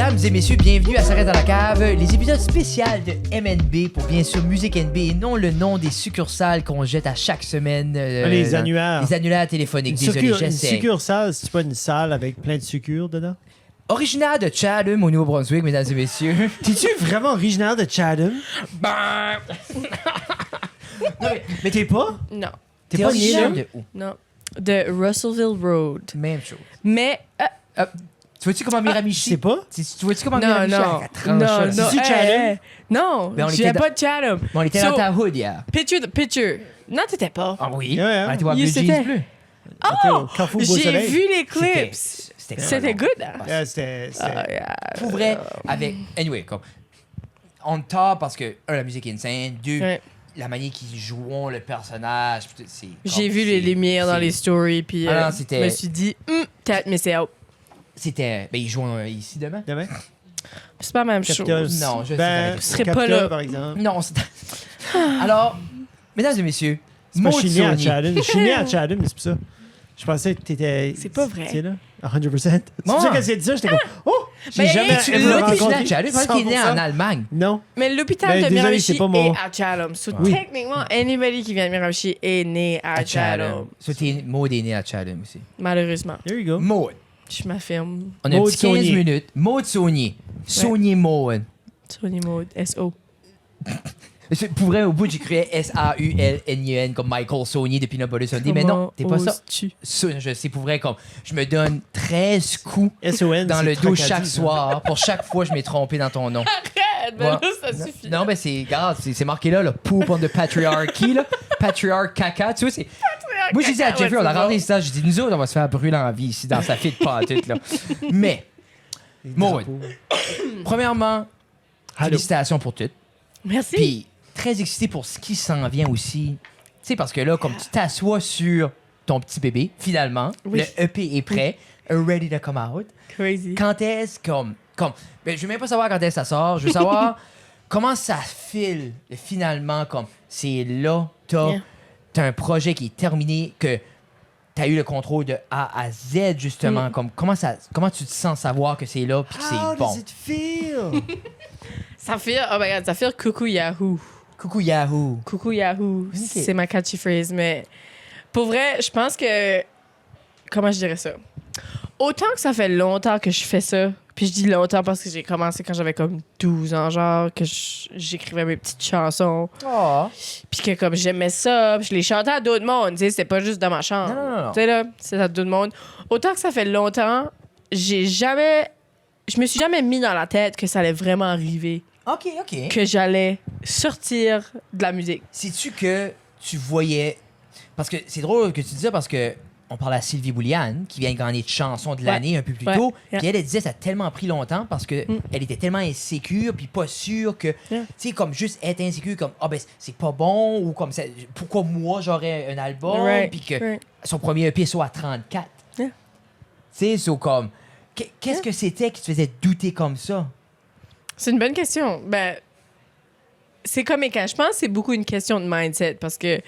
Mesdames et messieurs, bienvenue à S'arrête dans la cave, les épisodes spéciaux de MNB pour bien sûr Musique NB et non le nom des succursales qu'on jette à chaque semaine. Les annuaires. Les annuaires téléphoniques, désolé, Une j'essaie. succursale, c'est pas une salle avec plein de sucures dedans? Originaire de Chatham au Nouveau-Brunswick, mesdames et messieurs. T'es-tu vraiment originaire de Chatham? Ben... non, Mais t'es pas? Non. T'es T'es pas pas originaire né de où? Non. De Russellville Road. Même chose. Mais. Tu vois-tu comment Miramichi... C'est pas? Tu vois-tu comment Non, Miramichi non. a la tranche, là? Non, C'est-tu non. Chatham? Non, Ben, on je était pas de Chatham. On était So, dans ta hood hier. Picture the picture. Non, t'étais pas. Ah oui? Ouais, hein? On était voir Oui, Blue c'était- Jeans Bleu. Oh! Carrefour Beau J'ai Soleil. vu les clips. C'était C'était good, hein? C'était... Ah, yeah. Pour vrai, avec... Anyway, comme... On top parce que, un, la musique est insane. Deux, Ouais. la manière qu'ils jouent le personnage. C'est... J'ai vu les lumières dans les stories, puis Ah non, c'était- je me suis dit, peut-être, mais c'est out. C'était... Ben, ils jouent ici demain? Demain? C'est pas la même chose. Capitole. Non, je Ben, serais pas Capitole, là. par exemple. Non, c'est... Alors, mesdames et messieurs, C'est pas Maud je suis né à Sony. Chatham. Je suis né à Chatham, mais c'est pour ça. Je pensais que t'étais... C'est pas vrai. T'es là? 100%. C'est pour Bon. ça qu'elle s'est dit ça, j'étais comme... Oh! J'ai Ben, jamais tu Tu ever l'as été né rencontré à Chatham, je pense qu'il est né en 100%. Allemagne. Non. Mais l'hôpital Ben, de désolé, Miramichi c'est pas mon- est à Chatham. So, Oui. techniquement, anybody qui vient de Miramichi est né à Chatham. So, Maud est né à Chatham aussi. Malheureusement. There you go. Maud. Je m'affirme. On a un Maud petit 15 Saunier. minutes. Maud Saunier. Saunier Maud. Sony Mode, S.O. Pour vrai, au bout, j'écrivais S-A-U-L-N-I-E-N comme Michael Saunier de Peanut Butter Sundae. Mais non, t'es pas ça. oses-tu? Ça, je sais pour vrai, comme je me donne 13 coups S.O.N. dans c'est le dos Tracadie, chaque ça. soir. Pour chaque fois, je m'ai trompé dans ton nom. Arrête, ben là, ça suffit. Non, ben c'est, regarde, c'est marqué là, le poop on the patriarchy, là. Patriarch caca, tu vois, c'est... Moi, j'ai dit à Jeffrey, on a rentré ça, j'ai dit, nous autres, on va se faire brûler en vie ici, dans sa fille de pâtute, là. Mais, Les Maud, drapeaux. premièrement, Allô. félicitations pour tout. Merci. Puis, très excité pour ce qui s'en vient aussi. Tu sais, parce que là, comme tu t'assois sur ton petit bébé, finalement, Oui. le EP est prêt, ready to come out. Crazy. Quand est-ce, ben, je veux même pas savoir quand est-ce que ça sort, je veux savoir comment ça file, finalement, comme c'est là, Yeah. t'as un projet qui est terminé, que t'as eu le contrôle de A à Z, justement. Comme, comment tu te sens savoir que c'est là puis que How c'est bon? does it feel? Ça fait, oh my god, ça fait coucou Yahoo. Coucou Yahoo! Coucou Yahoo. C'est ma catchphrase, mais pour vrai, je pense que. Comment je dirais ça? Autant que ça fait longtemps que je fais ça, puis je dis longtemps parce que j'ai commencé quand j'avais comme 12 ans, genre, que j'écrivais mes petites chansons, Oh! puis que comme j'aimais ça, puis je les chantais à d'autres mondes, tu sais, c'était pas juste dans ma chambre. Non. Tu sais, là, c'est à d'autres mondes. Autant que ça fait longtemps, je me suis jamais mis dans la tête que ça allait vraiment arriver, OK. que j'allais sortir de la musique. Sais-tu que tu voyais... Parce que c'est drôle que tu dis ça parce que on parle à Sylvie Bouliane, qui vient de gagner de chanson de l'année un peu plus tôt. Ouais. Puis elle disait que ça a tellement pris longtemps parce que elle était tellement insécure puis pas sûre que, tu sais, comme juste être insécure, comme, ah ben c'est pas bon ou comme, pourquoi moi j'aurais un album, Right. puis que Right. son premier EP soit à 34. Yeah. Tu sais, c'est comme, qu'est-ce que c'était qui te faisait douter comme ça? C'est une bonne question. Ben, c'est comme quand je pense que c'est beaucoup une question de mindset parce que,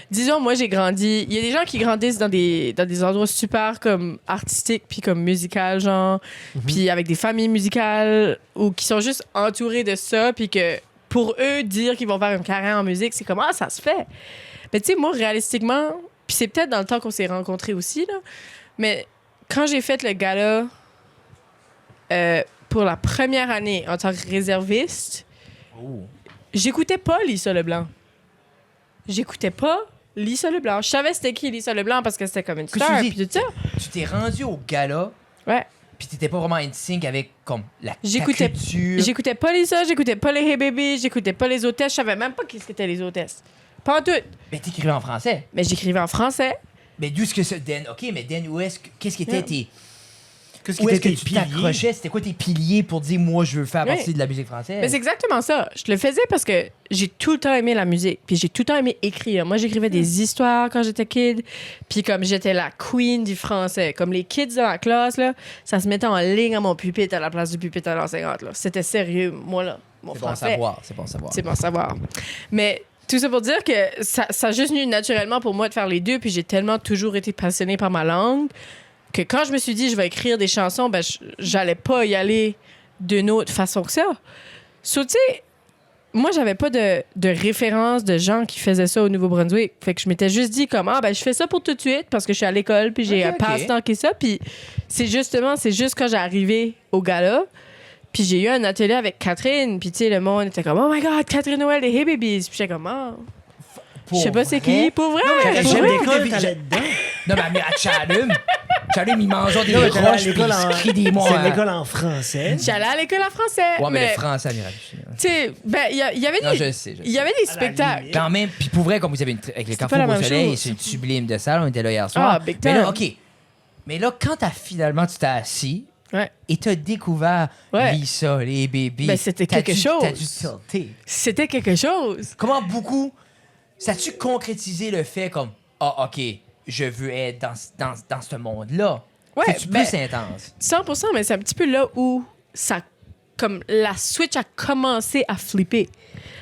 disons, moi, j'ai grandi... Il y a des gens qui grandissent dans des endroits super comme artistiques puis comme musical, genre, puis avec des familles musicales ou qui sont juste entourés de ça puis que pour eux, dire qu'ils vont faire une carrière en musique, c'est comme, ah, ça se fait. Mais tu sais, moi, réalistiquement, puis c'est peut-être dans le temps qu'on s'est rencontrés aussi, là, mais quand j'ai fait le gala pour la première année en tant que réserviste, Oh. j'écoutais pas Lisa Leblanc. J'écoutais pas Lisa Leblanc. Je savais c'était qui Lisa Leblanc parce que c'était comme une Qu'est-ce que star tu puis tout ça. Tu t'es rendu au gala, Ouais. puis t'étais pas vraiment in sync avec, comme, la J'écoutais- culture. J'écoutais pas Lisa, j'écoutais pas les Hey Baby, j'écoutais pas les hôtesses. Je savais même pas qu'est-ce qu'étaient les hôtesses. Pas en tout. Mais t'écrivais en français. Mais j'écrivais en français. Mais d'où est-ce que ça... Dan, OK, mais Dan, qu'est-ce qui était Yeah. tes... Qu'est-ce qui Où est-ce était que tes tu piliers? t'accrochais? C'était quoi tes piliers pour dire, moi, je veux faire Ouais. partie de la musique française? Mais c'est exactement ça. Je le faisais parce que j'ai tout le temps aimé la musique. Puis j'ai tout le temps aimé écrire. Moi, j'écrivais des histoires quand j'étais kid. Puis comme j'étais la queen du français. Comme les kids dans la classe, là, ça se mettait en ligne à mon pupitre à la place du pupitre à l'enseignante. Là. C'était sérieux, moi, là. Mon C'est bon à français. savoir, c'est bon à savoir. C'est bon à savoir. Mais tout ça pour dire que ça a juste venu naturellement pour moi de faire les deux. Puis j'ai tellement toujours été passionnée par ma langue que quand je me suis dit je vais écrire des chansons, ben j'allais pas y aller d'une autre façon que ça. So, tu sais, moi, j'avais pas de référence de gens qui faisaient ça au Nouveau-Brunswick. Fait que je m'étais juste dit comme, je fais ça pour tout de suite parce que je suis à l'école puis j'ai un passe-temps qui est ça. Puis c'est juste quand j'ai arrivé au gala, puis j'ai eu un atelier avec Catherine, puis tu sais, le monde était comme, oh my God, Catherine Noël des Hey Babies. Puis j'étais comme, je sais pas c'est qui, pour vrai. J'avais pour jamais vrai. d'école, t'allais dedans. Non, mais à Chatham, ils mangent des Non, mais t'allais à roches, puis l'école ils en- se crient des mots. C'est l'école en français. J'allais à l'école en français. Ouais, mais mais le français, amiral. tu sais, il y avait Non, des, je sais. il y avait des À la spectacles. limite. Quand même, puis pour vrai, comme vous avez avec le C'était Carrefour pas la au même Soleil, chose. c'est une sublime de salle, on était là hier soir. Ah, big Mais là, time. OK. Mais là, quand finalement tu t'es assis Ouais. et t'as découvert Ouais. Lisa, les bébés, Ben, c'était quelque chose. T'as dû tilter. C'était quelque chose. Comment beaucoup, ça a-tu concrétisé le fait comme, OK, je veux être dans ce monde-là? Ouais, C'est-tu ben, plus intense? 100%, mais c'est un petit peu là où comme la switch a commencé à flipper.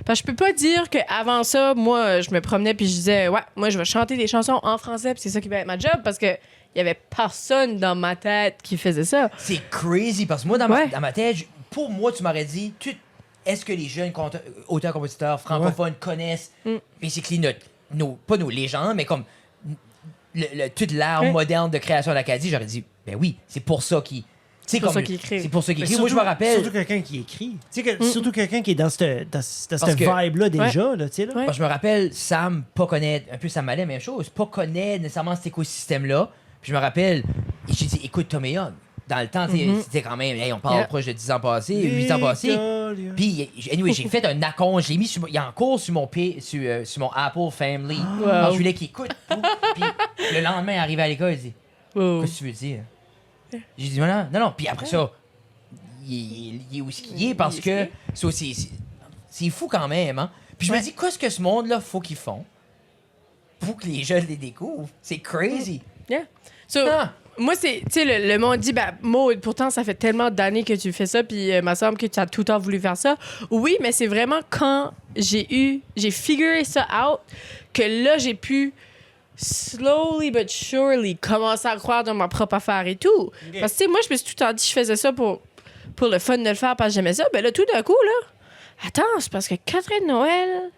Parce que je peux pas dire qu'avant ça, moi, je me promenais puis je disais, ouais, moi, je vais chanter des chansons en français puis c'est ça qui va être ma job parce que il y avait personne dans ma tête qui faisait ça. C'est crazy parce que moi, dans ma tête, pour moi, tu m'aurais dit, est-ce que les jeunes auteurs-compositeurs francophones connaissent basically pas nos légendes, mais comme toute l'art moderne de création d'Acadie? J'aurais dit, ben oui, c'est pour ça qu'ils. C'est pour ça qu'ils écrivent. C'est pour ça qu'ils Mais écrivent. Moi, je me rappelle. Surtout quelqu'un qui écrit. Tu sais, surtout quelqu'un qui est dans cette Parce que- vibe-là déjà, là, tu sais, là. Ouais. Parce que je me rappelle, Sam, pas connaître, un peu Sam Mallet, même chose, pas connaître nécessairement cet écosystème-là. Puis je me rappelle, j'ai dit, écoute Tommy Young. Dans le temps, c'était quand même, hey, on parle proche de 10 ans passés, 8 ans passés. Victoria. Puis, anyway, j'ai fait un acompte, je l'ai mis il est en cours sur mon Apple Family. Wow. Alors, je voulais qu'il écoute. Puis le lendemain, il arrivait à l'école, il dit, Oh. qu'est-ce que tu veux dire? J'ai dit, non. Puis après ça, il est où ce qu'il est parce que ça, c'est fou quand même. Hein? Puis je me dis, qu'est-ce que ce monde-là faut qu'ils font pour que les jeunes les découvrent? C'est crazy. Yeah. So, Ah. moi, c'est, tu sais, le monde dit, Maud, pourtant, ça fait tellement d'années que tu fais ça, puis il me semble que tu as tout le temps voulu faire ça. Oui, mais c'est vraiment quand j'ai figuré ça out que là, j'ai pu slowly but surely commencer à croire dans ma propre affaire et tout. Parce que, tu sais, moi, je me suis tout le temps dit que je faisais ça pour le fun de le faire parce que j'aimais ça. Ben là, tout d'un coup, là, attends, c'est parce que Catherine Noël,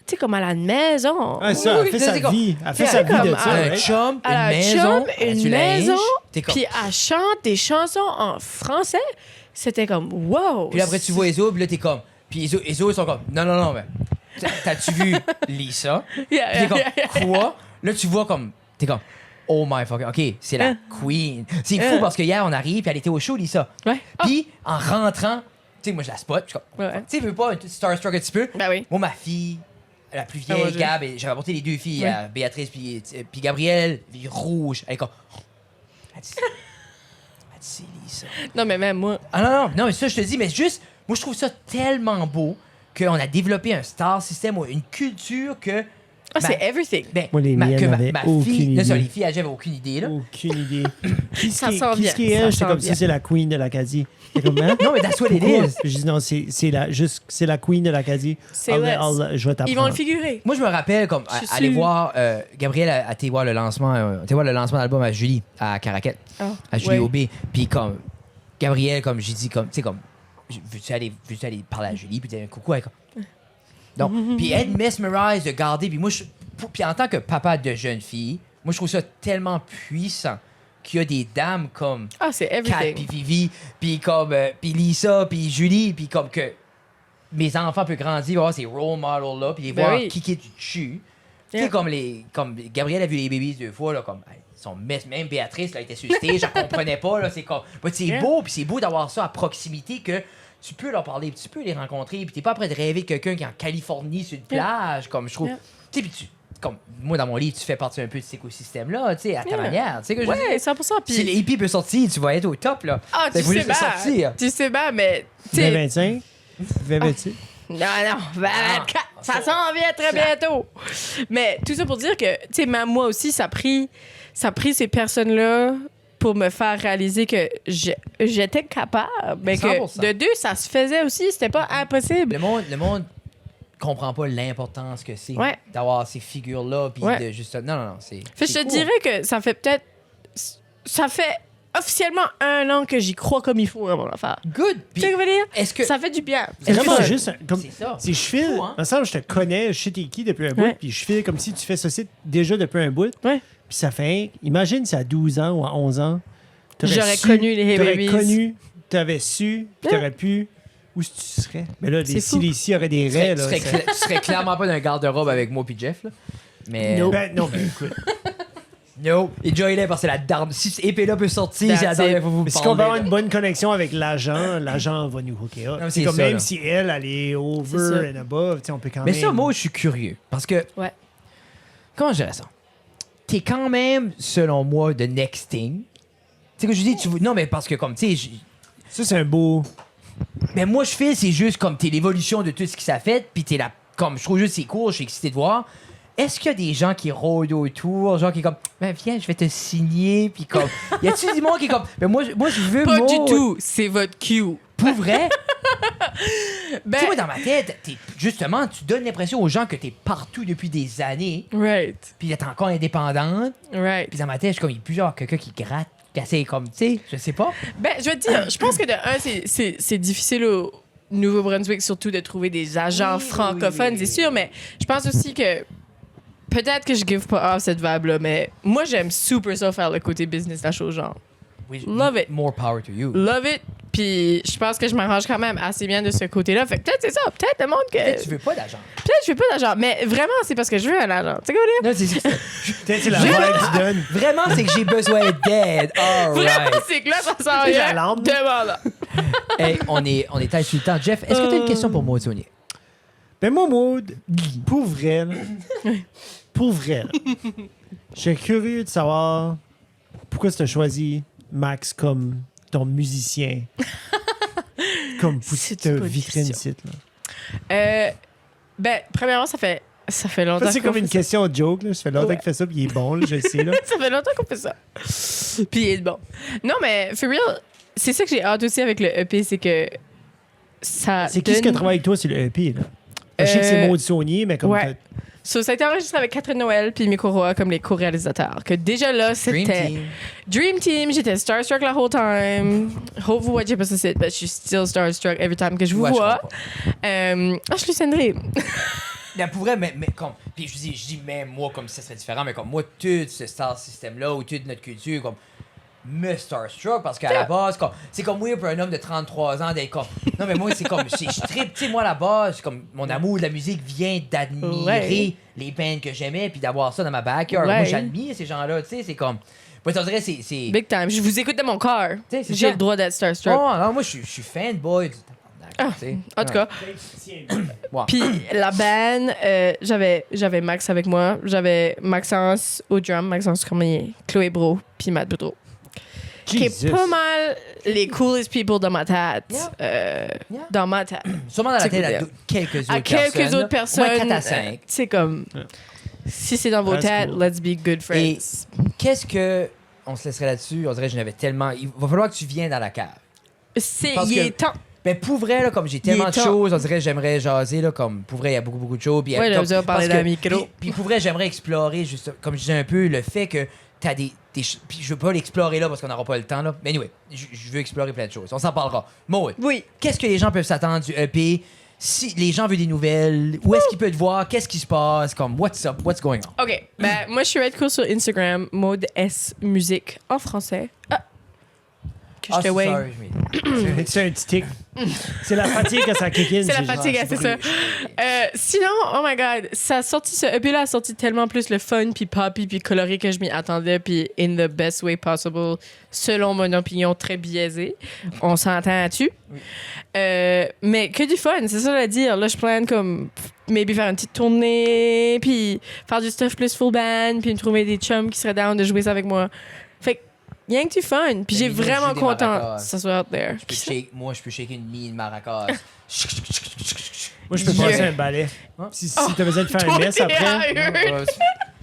tu sais, comme elle a une maison. Ah, ça, elle fait sa c'est comme- vie. Elle fait c'est sa vie comme de ça, Un right? chum, Elle a un une maison, chum, une tu la maison, hinges, t'es comme- puis elle chante des chansons en français. C'était comme, wow! Puis après, tu vois Ezo, puis là, t'es comme. Puis Ezo, ils sont comme, non, mais. T'as-tu vu Lisa? Yeah, Puis t'es comme, yeah, yeah. quoi? Là, tu vois comme. T'es comme, oh my fucking. OK, c'est la queen. C'est fou parce que hier, on arrive, puis elle était au show, Lisa. Ouais. Puis, en rentrant, tu sais, moi, je la spot. Je suis comme, Ouais. tu sais, veux pas un starstruck un petit peu? Ben oui. Moi, ma fille, la plus Ah, vieille, ouais, Gab, et j'avais apporté les deux filles, Ouais. Béatrice puis Gabrielle, vie rouge. Elle est comme, elle dit, c'est Lisa. Non, mais même moi. Ah non, mais ça, je te dis, mais juste, moi, je trouve ça tellement beau qu'on a développé un star system, une culture que. Ah, c'est everything. Ben, Moi, les miennes que avaient aucune fille. Là, ça, idée. les filles, elles j'avais aucune idée, là. Aucune idée. Qui Ça s'en vient, qui est ça elle? J'étais s'en comme vient. ça, c'est la queen de l'Acadie. J'étais comme, hein? Non, mais that's what it Pourquoi? is. Puis je dis non, c'est la queen de l'Acadie. C'est Je les. vais t'apprendre. Ils vont le figurer. Moi, je me rappelle, comme, Je suis aller sûre. voir. Gabriel a été voir le lancement d'album à Julie, à Caraquette, Ah, à Julie ouais. Aubé. Puis, comme, Gabriel, comme j'ai dit, comme, tu sais, comme, veux-tu aller parler à Julie, puis dire un coucou, elle, comme. Donc, puis être mesmerized, de garder, puis moi, puis en tant que papa de jeune fille, moi, je trouve ça tellement puissant qu'il y a des dames comme Ah, c'est Kat, everything. puis Vivi, puis comme, puis Lisa, puis Julie, puis comme que mes enfants peuvent grandir, voir ces role models-là, puis les Ben voir oui. kicker du dessus. Tu Yeah. sais, comme Gabriel a vu les babies 2 fois, là, comme, hey, même Béatrice, là, était sur le stage, je la comprenais pas, là, c'est comme, but c'est Yeah. beau, puis c'est beau d'avoir ça à proximité que tu peux leur parler, puis tu peux les rencontrer, puis t'es pas prêt de rêver de quelqu'un qui est en Californie sur une plage, comme je trouve. Yeah. Tu sais, puis comme, moi, dans mon livre, tu fais partie un peu de cet écosystème-là, tu sais, à ta Yeah. manière, tu sais que je veux Ouais, dire? 100%. Si Puis, les hippies peuvent sortir, tu vas être au top, là. ah, Ben, tu vous sais les faites sortir. bien. Tu sais bien, mais. tu sais, 2025? 2026? Non, 24. Ça s'en vient très bientôt. Mais tout ça pour dire que, tu sais, même moi aussi, ça a pris ces personnes-là pour me faire réaliser que j'étais capable. Mais que 100%. de deux, ça se faisait aussi. C'était pas impossible. Le monde comprend pas l'importance que c'est Ouais. d'avoir ces figures-là, puis Ouais. de juste. Non, c'est. Fait que je c'est te cool. dirais que ça fait peut-être. Ça fait officiellement 1 an que j'y crois comme il faut à mon affaire. Good. Tu sais ce que je veux dire? Est-ce que... Ça fait du bien. C'est vraiment juste comme C'est ça. si je file, Fou, hein? il me semble que je te connais, je sais t'es qui depuis un bout, Ouais. puis je file comme si tu fais ceci déjà depuis un bout. Ouais. Puis ça fait, imagine si à 12 ans ou à 11 ans, J'aurais connu les Hey t'aurais Babies. connu, t'avais su, puis t'aurais pu, où est-ce que tu serais? Mais là, C'est si fou. les si auraient des raies, Tu là. serais, ça- tu serais clairement pas dans un garde-robe avec moi puis Jeff, là. Mais... Nope. Ben, non, mais écoute. No. Et Joey là, parce que c'est la darme. Si cette épée-là peut sortir, That's c'est la dernière it. fois que vous Mais si parlez, on va avoir là. une bonne connexion avec l'agent va nous hooker up. Non, C'est c'est comme ça, même là. si elle est C'est over ça. and above, tu sais, on peut quand Mais même. ça, moi, je suis curieux. Parce que... Ouais. Comment je dirais ça? T'es quand même, selon moi, the next thing. Tu sais que je dis, non, mais parce que comme, tu sais... Ça, c'est un beau. Mais moi, je fais, c'est juste comme t'es l'évolution de tout ce qui s'est fait, puis t'es là, comme je trouve juste c'est cool, je suis excité de voir. Est-ce qu'il y a des gens qui rôdent autour, genre qui est comme, ben viens, je vais te signer, puis comme, y a-tu du monde qui est comme, ben moi je veux Pas moi, du tout. C'est votre cue. pour vrai. Ben, Tu sais, moi dans ma tête, justement, tu donnes l'impression aux gens que t'es partout depuis des années, right. puis t'es encore indépendante, Right. puis dans ma tête, je suis comme, il y a plus genre quelqu'un qui gratte, qui essaie comme, tu sais, je sais pas. Ben, je vais te dire, je pense que de un, c'est difficile au Nouveau-Brunswick, surtout de trouver des agents Oui, francophones, oui, oui, c'est sûr, mais je pense aussi que peut-être que je give pas off cette vibe-là, mais moi, j'aime super ça faire le côté business de la chose, genre. Oui, Love it. More power to you. Love it. Puis je pense que je m'arrange quand même assez bien de ce côté-là. Fait que peut-être c'est ça. Peut-être le monde que. Peut-être tu veux pas d'argent. Peut-être je veux pas d'argent. Mais vraiment, c'est parce que je veux un agent. Tu sais quoi dire? Non, c'est ça. Peut-être c'est la vibe que tu donnes. Vraiment, c'est que j'ai besoin d'aide. All Vraiment, right. c'est que là, ça sent C'est la rien. lampe. Demande. Hey, on est taille sur le temps. Jeff, est-ce que tu as une question pour moi, Tony? Ben moi, Maud, pour vrai, là, je suis curieux de savoir pourquoi tu as choisi Max comme ton musicien, comme pour C'est cette une bonne vitrine question. site. Là. Ben, premièrement, ça fait longtemps C'est qu'on comme une fait question joke, là. Ça fait longtemps Ouais. qu'il fait ça, puis il est bon, là, je le sais. Là. ça fait longtemps qu'on fait ça. Puis il est bon. Non, mais for real, c'est ça que j'ai hâte aussi avec le EP, c'est que ça. C'est qui ce qui donne- travaille avec toi sur le EP? Là? Je sais que c'est Maud Saunier, mais comme ouais. So, ça a été enregistré avec Catherine Noël puis Miko Roy comme les co-réalisateurs. Que déjà là, Dream c'était Team. Dream Team. J'étais starstruck la whole time. Hope vous voyez pas ça, but je suis still starstruck every time que je vous Ouais, je vois. comprends pas. Je suis Cendrée. Mais pour vrai, mais comme. Puis je dis même moi comme si ça serait différent, mais comme moi, tout ce star system-là, ou toute notre culture, comme. Me starstruck parce qu'à la base, c'est comme oui pour un homme de 33 ans d'être comme. Non, mais moi, c'est comme. Je trippe, tu sais, moi, à la base, c'est comme mon amour de la musique vient d'admirer Ouais. les bands que j'aimais, puis d'avoir ça dans ma backyard. Ouais. Moi, j'admire ces gens-là, tu sais, c'est comme. Moi, on dirait, c'est. Big time. Je vous écoute de mon cœur. T'sais, c'est J'ai ça. le droit d'être starstruck. Oh, non, moi, je suis fanboy du Ah, tu sais. en tout cas. Ouais. Puis la band, j'avais Max avec moi. J'avais Maxence au drum, Maxence Cormier, Chloé Bro, puis Matt Boudreau. Qui est Jesus. pas mal les coolest people dans ma tête. Yeah. Dans ma tête. Sûrement dans la C'est tête cool, à quelques autres À quelques autres personnes. Au moins 4 à 5. C'est comme. Si c'est dans vos That's têtes, cool. let's be good friends. Qu'est-ce que. On se laisserait là-dessus. On dirait que j'en avais tellement. Il va falloir que tu viennes dans la cave. Parce Il que- est temps. Ben, pour vrai, là, comme j'ai tellement est de temps. choses, on dirait que j'aimerais jaser, là, comme, pour vrai, il y a beaucoup de choses. Puis, Ouais, là, comme- vous avez parlé parce dans que- le micro. Puis, pour vrai, j'aimerais explorer, juste, comme je disais un peu, le fait que t'as des puis je veux pas l'explorer là parce qu'on n'aura pas le temps, là. Mais anyway, je veux explorer plein de choses. On s'en parlera. Maud, Oui. qu'est-ce que les gens peuvent s'attendre du EP? Si les gens veulent des nouvelles, où est-ce qu'ils peuvent te voir? Qu'est-ce qui se passe? Comme, what's up? What's going on? OK. Ben, moi, je suis Red Cool sur Instagram, Mode S Musique en français. Ah! Que je te wave. sorry, je C'est un petit tic. C'est la fatigue quand ça kick in. C'est la fatigue, c'est ça. Sinon, oh my god, ce EP-là a sorti tellement plus le fun, puis poppy, puis coloré que je m'y attendais, puis in the best way possible, selon mon opinion très biaisée. On s'entend là-dessus. Oui. Mais que du fun, c'est ça à dire. Là, je plane comme maybe faire une petite tournée, puis faire du stuff plus full band, puis me trouver des chums qui seraient down de jouer ça avec moi. Fait que, rien que du fun. Puis j'ai Mais nous, vraiment je joue des content maracas. que ça soit out there. Moi, je peux shaker une mine maracas. Moi, je peux Yeah. passer un balai. Si Oh, t'as besoin de faire toi, un mess t'es après, sérieux?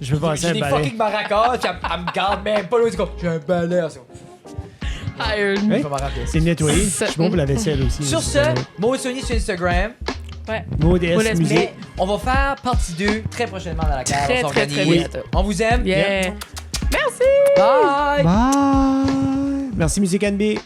je peux passer J'ai un des balai. fucking maracas, puis elle me garde même pas. Là, c'est comme, j'ai un balai. Hired. Ouais. Je vais m'en rappeler. C'est nettoyé. Je Ça- suis bon pour la vaisselle aussi. Sur ce, Maud Sony sur Instagram. Ouais. Maud S Maud S Musique. Mais on va faire partie 2 très prochainement dans la cave. Très, On très, très s'organise. bientôt. On vous aime. Yeah. Merci! Bye! Bye! Merci, Musique NB.